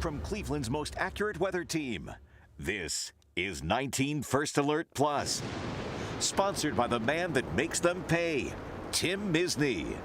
from Cleveland's most accurate weather team. This is 19 First Alert Plus, sponsored by the man that makes them pay, Tim Misney.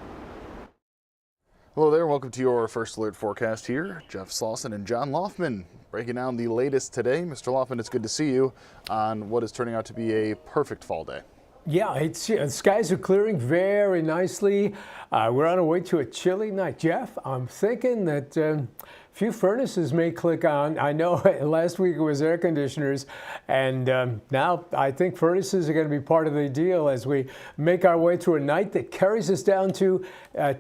Hello there, welcome to your First Alert forecast here. Jeff Slauson and John Loftman breaking down the latest today. Mr. Loftman, it's good to see you on what is turning out to be a perfect fall day. Yeah, skies are clearing very nicely. We're on our way to a chilly night. Jeff, I'm thinking that a few furnaces may click on. I know last week it was air conditioners, and now I think furnaces are going to be part of the deal as we make our way through a night that carries us down to,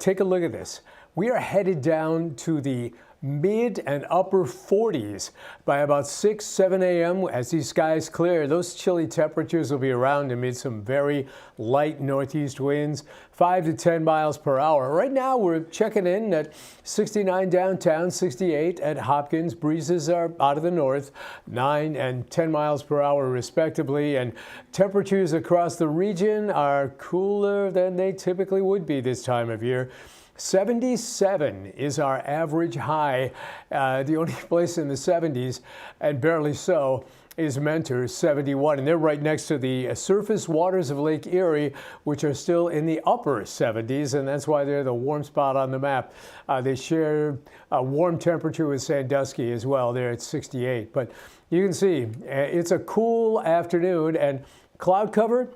take a look at this. We are headed down to the mid and upper 40s by about 6, 7 a.m. as these skies clear. Those chilly temperatures will be around amid some very light northeast winds, 5 to 10 miles per hour. Right now we're checking in at 69 downtown, 68 at Hopkins. Breezes are out of the north, 9 and 10 miles per hour respectively, and temperatures across the region are cooler than they typically would be this time of year. 77 is our average high. The only place in the 70s, and barely so, is Mentor, 71. And they're right next to the surface waters of Lake Erie, which are still in the upper 70s, and that's why they're the warm spot on the map. They share a warm temperature with Sandusky as well. They're at 68. But you can see it's a cool afternoon, and cloud cover.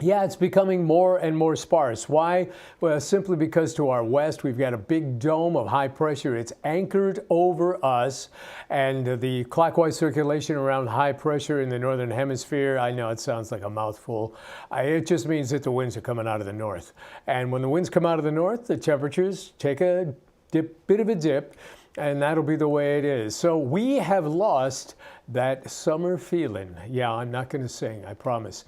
Yeah, it's becoming more and more sparse. Why? Well, simply because to our west, we've got a big dome of high pressure. It's anchored over us, and the clockwise circulation around high pressure in the northern hemisphere, I know it sounds like a mouthful. It just means that the winds are coming out of the north. And when the winds come out of the north, the temperatures take a bit of a dip, and that'll be the way it is. So we have lost that summer feeling. Yeah, I'm not going to sing, I promise.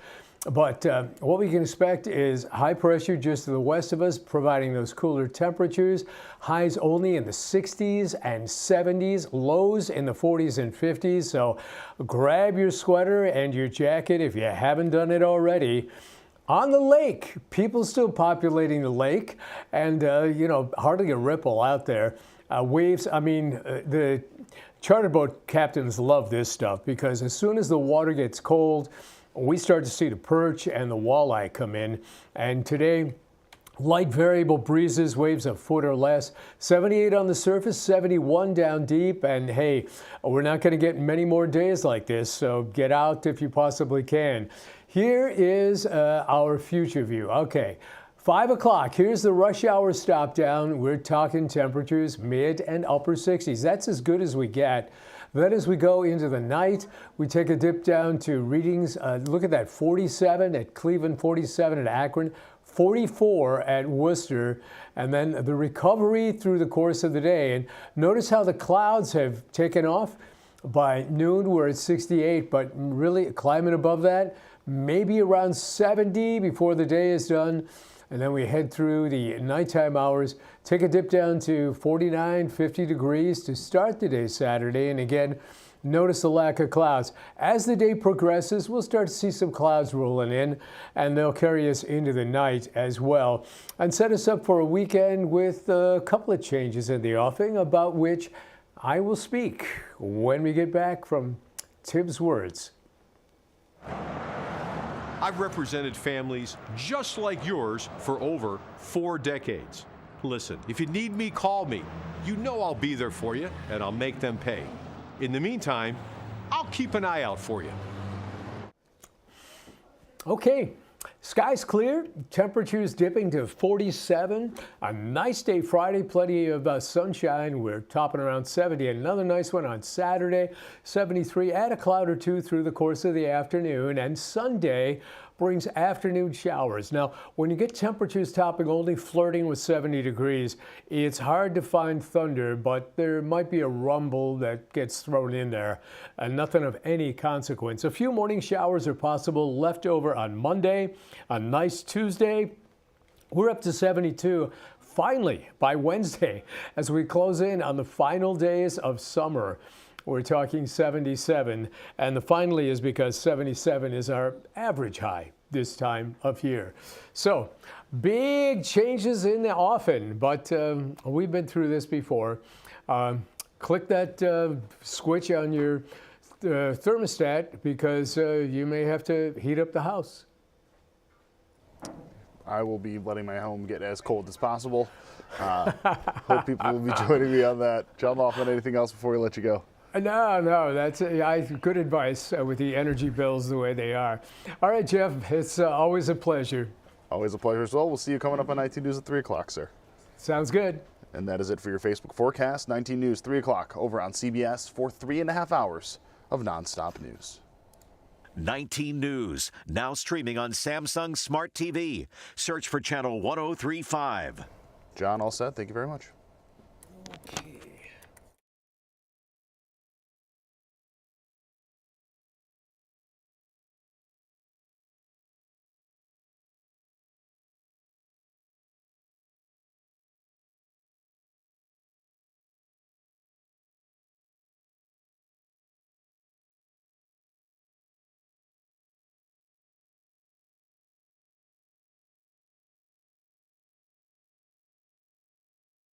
But what we can expect is high pressure just to the west of us, providing those cooler temperatures. Highs only in the 60s and 70s, lows in the 40s and 50s. So grab your sweater and your jacket if you haven't done it already. On the lake, people still populating the lake, and hardly a ripple out there. Waves, the charter boat captains love this stuff because as soon as the water gets cold, we start to see the perch and the walleye come in. And today, light variable breezes, waves a foot or less, 78 on the surface, 71 down deep. And hey, we're not going to get many more days like this, so get out if you possibly can. Here is our future view. Okay. 5 o'clock, here's the rush hour stop down. We're talking temperatures mid and upper 60s. That's as good as we get. Then as we go into the night, we take a dip down to readings. Look at that, 47 at Cleveland, 47 at Akron, 44 at Worcester, and then the recovery through the course of the day. And notice how the clouds have taken off. By noon, we're at 68, but really climbing above that, maybe around 70 before the day is done. And then we head through the nighttime hours, take a dip down to 49, 50 degrees to start the day Saturday. And again, notice the lack of clouds. As the day progresses, we'll start to see some clouds rolling in, and they'll carry us into the night as well and set us up for a weekend with a couple of changes in the offing, about which I will speak when we get back from Tim's words. I've represented families just like yours for over 4 decades. Listen, if you need me, call me. You know I'll be there for you, and I'll make them pay. In the meantime, I'll keep an eye out for you. Okay. Skies clear, temperatures dipping to 47. A nice day Friday, plenty of sunshine. We're topping around 70. Another nice one on Saturday, 73. Add a cloud or two through the course of the afternoon. And Sunday brings afternoon showers. Now, when you get temperatures topping only flirting with 70 degrees, it's hard to find thunder, but there might be a rumble that gets thrown in there. Nothing of any consequence. A few morning showers are possible left over on Monday. A nice Tuesday, we're up to 72. Finally, by Wednesday, as we close in on the final days of summer, we're talking 77. And the finally is because 77 is our average high this time of year. So big changes in the offing, but we've been through this before. click that switch on your thermostat because you may have to heat up the house. I will be letting my home get as cold as possible. Hope people will be joining me on that. John Loffman, anything else before we let you go? No, that's good advice with the energy bills the way they are. All right, Jeff, it's always a pleasure. Always a pleasure as well. We'll see you coming up on 19 News at 3 o'clock, sir. Sounds good. And that is it for your Facebook forecast. 19 News, 3 o'clock over on CBS for 3.5 hours of nonstop news. 19 News, now streaming on Samsung Smart TV. Search for channel 1035. John, all set. Thank you very much. Okay.